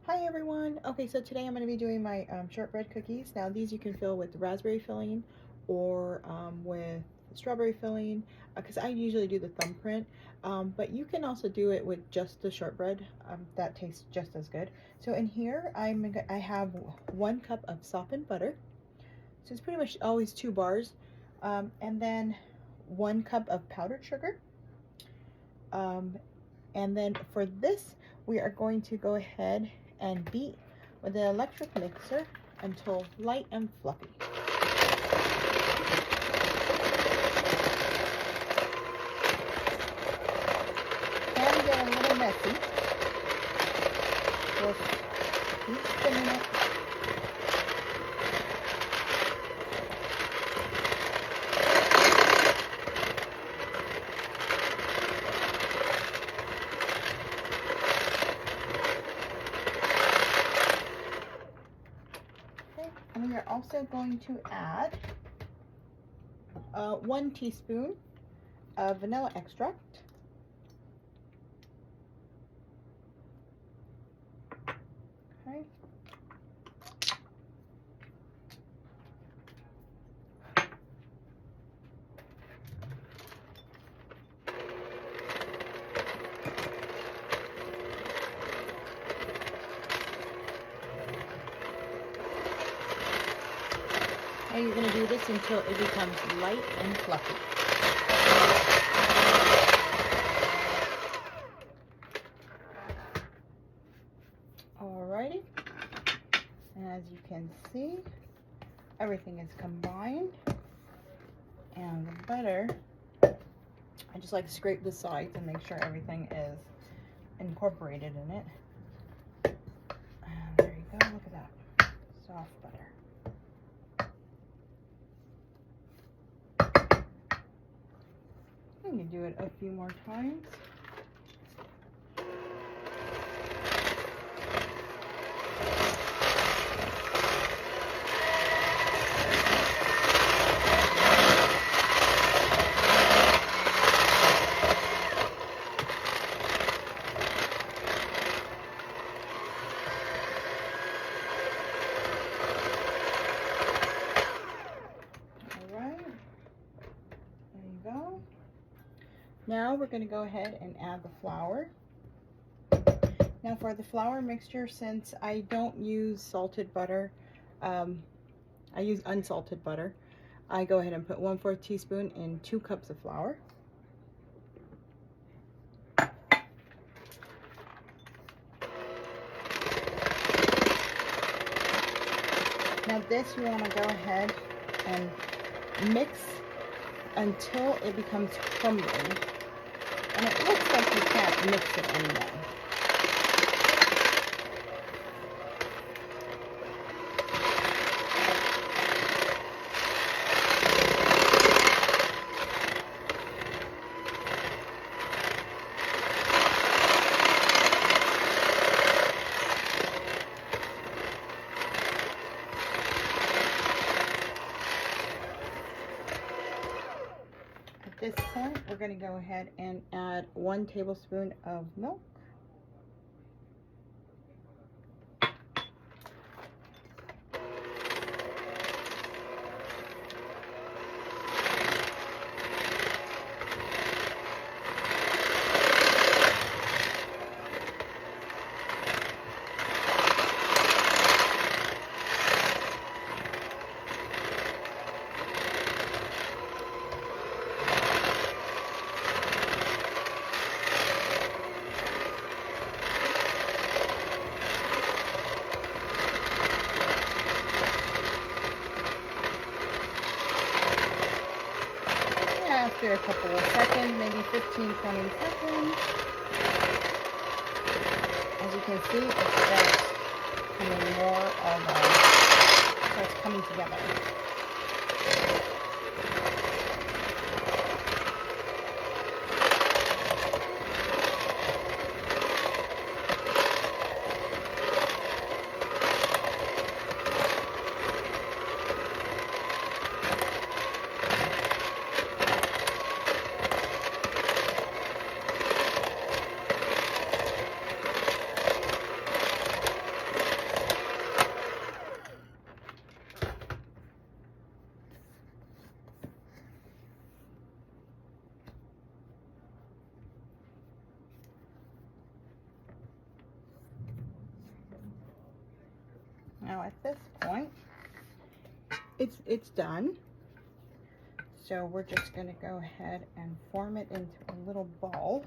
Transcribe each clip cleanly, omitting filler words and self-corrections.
Hi everyone. Okay, so today I'm going to be doing my shortbread cookies. Now these you can fill with raspberry filling or with strawberry filling, because I usually do the thumbprint, but you can also do it with just the shortbread. That tastes just as good. So in here I have 1 cup of softened butter. So it's pretty much always 2 bars, and then 1 cup of powdered sugar. And then for this, we are going to go ahead and beat with an electric mixer until light and fluffy. Can get a little messy. Just keep spinning it. And we are also going to add 1 teaspoon of vanilla extract. Okay. And you're going to do this until it becomes light and fluffy. Alrighty. And as you can see, everything is combined. And the butter, I just like to scrape the sides and make sure everything is incorporated in it. And there you go, look at that. Soft butter. You can do it a few more times. Now we're going to go ahead and add the flour. Now for the flour mixture, since I don't use salted butter, I use unsalted butter, I go ahead and put 1/4 teaspoon in 2 cups of flour. Now this you want to go ahead and mix until it becomes crumbly. And it looks like you can't mix it anymore. At this point, we're going to go ahead and add 1 tablespoon of milk. After a couple of seconds, maybe 15-20 seconds, as you can see, it starts coming more of a, starts coming together. Now at this point, it's done. So we're just gonna go ahead and form it into a little ball.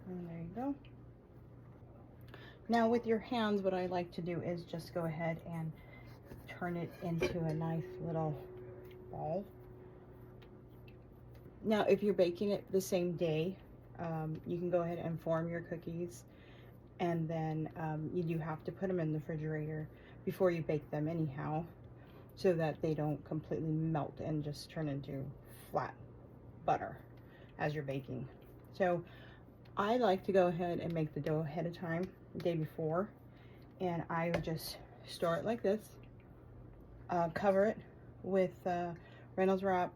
And there you go. Now with your hands, what I like to do is just go ahead and turn it into a nice little ball. Now if you're baking it the same day, you can go ahead and form your cookies, and then you do have to put them in the refrigerator before you bake them anyhow, so that they don't completely melt and just turn into flat butter as you're baking. So I like to go ahead and make the dough ahead of time, the day before, and I would just store it like this, cover it with Reynolds wrap,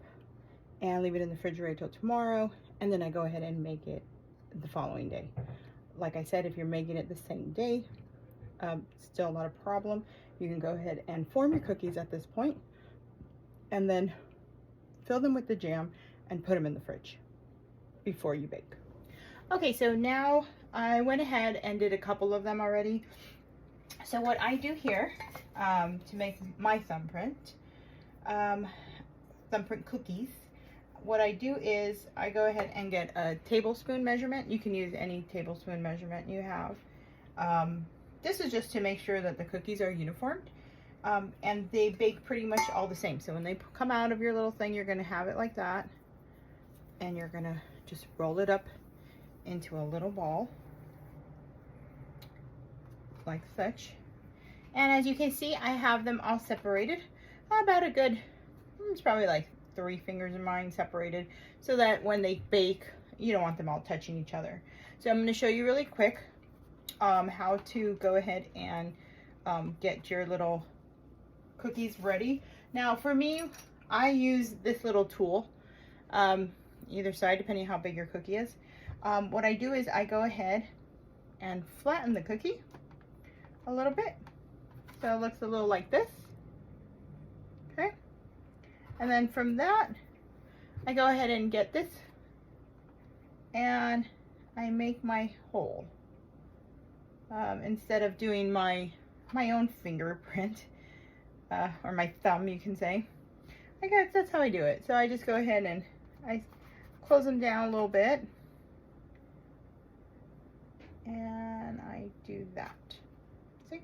and leave it in the refrigerator till tomorrow, and then I go ahead and make it the following day. Like I said, if you're making it the same day, still not a problem. You can go ahead and form your cookies at this point, and then fill them with the jam and put them in the fridge before you bake. Okay, so now I went ahead and did a couple of them already. So what I do here to make my thumbprint cookies, what I do is I go ahead and get a tablespoon measurement. You can use any tablespoon measurement you have. This is just to make sure that the cookies are uniformed, and they bake pretty much all the same. So when they come out of your little thing, you're going to have it like that, and you're going to just roll it up into a little ball like such. And as you can see, I have them all separated about a good, it's probably like 3 fingers of mine separated, so that when they bake, you don't want them all touching each other. So I'm going to show you really quick how to go ahead and get your little cookies ready. Now for me, I use this little tool, either side depending on how big your cookie is. What I do is I go ahead and flatten the cookie a little bit, so it looks a little like this. Okay, and then from that I go ahead and get this and I make my hole. Instead of doing my own fingerprint or my thumb, you can say, I guess that's how I do it. So I just go ahead and I close them down a little bit, and I do that. See?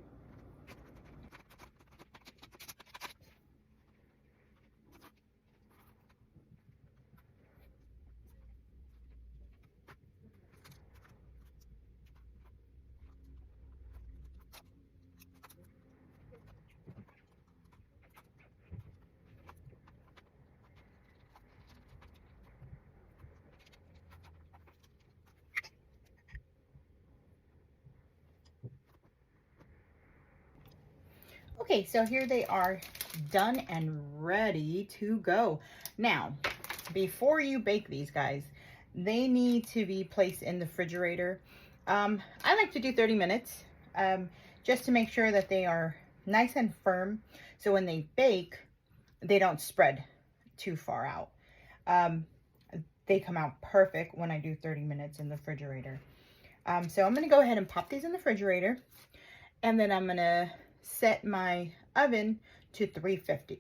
Okay, so here they are, done and ready to go. Now, before you bake these guys, they need to be placed in the refrigerator. I like to do 30 minutes, just to make sure that they are nice and firm, so when they bake, they don't spread too far out. They come out perfect when I do 30 minutes in the refrigerator. So I'm gonna go ahead and pop these in the refrigerator, and then I'm gonna set my oven to 350.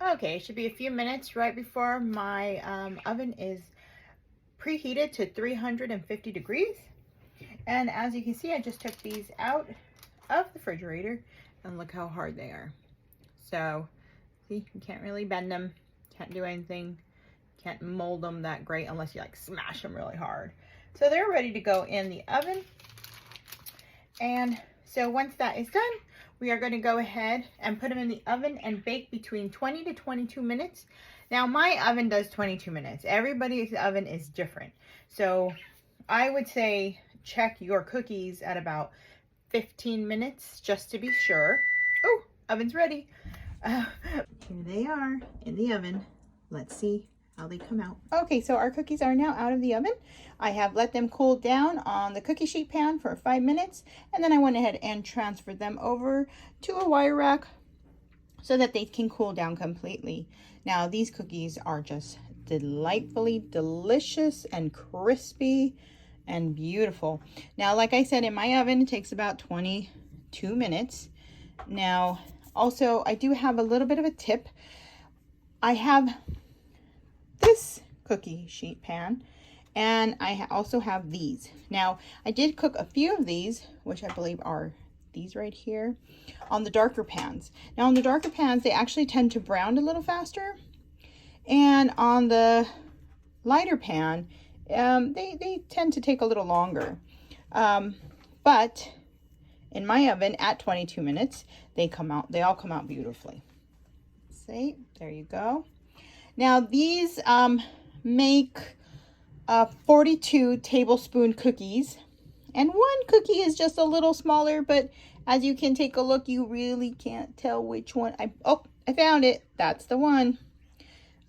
Okay, it should be a few minutes right before my oven is preheated to 350 degrees. And as you can see, I just took these out of the refrigerator, and look how hard they are. So, see, you can't really bend them, can't do anything, can't mold them that great unless you like smash them really hard. So they're ready to go in the oven. And so once that is done, we are going to go ahead and put them in the oven and bake between 20 to 22 minutes. Now my oven does 22 minutes. Everybody's oven is different. So I would say check your cookies at about 15 minutes just to be sure. Oh, oven's ready. Here they are in the oven. Let's see how they come out. Okay, so our cookies are now out of the oven. I have let them cool down on the cookie sheet pan for 5 minutes, and then I went ahead and transferred them over to a wire rack so that they can cool down completely. Now these cookies are just delightfully delicious and crispy and beautiful. Now, like I said, in my oven, it takes about 22 minutes. Now, also, I do have a little bit of a tip. I have this cookie sheet pan, and I also have these. Now, I did cook a few of these, which I believe are these right here, on the darker pans. Now, on the darker pans, they actually tend to brown a little faster, and on the lighter pan, they tend to take a little longer. But in my oven at 22 minutes, they all come out beautifully. See, there you go. Now these make 42 tablespoon cookies, and one cookie is just a little smaller, but as you can take a look, you really can't tell which one. I found it. That's the one.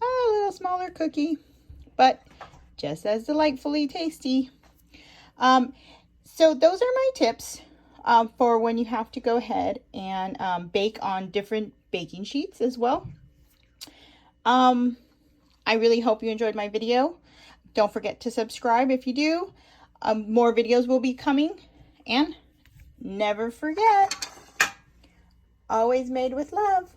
A little smaller cookie, but just as delightfully tasty. So those are my tips for when you have to go ahead and bake on different baking sheets as well. I really hope you enjoyed my video. Don't forget to subscribe if you do. More videos will be coming. And never forget, always made with love.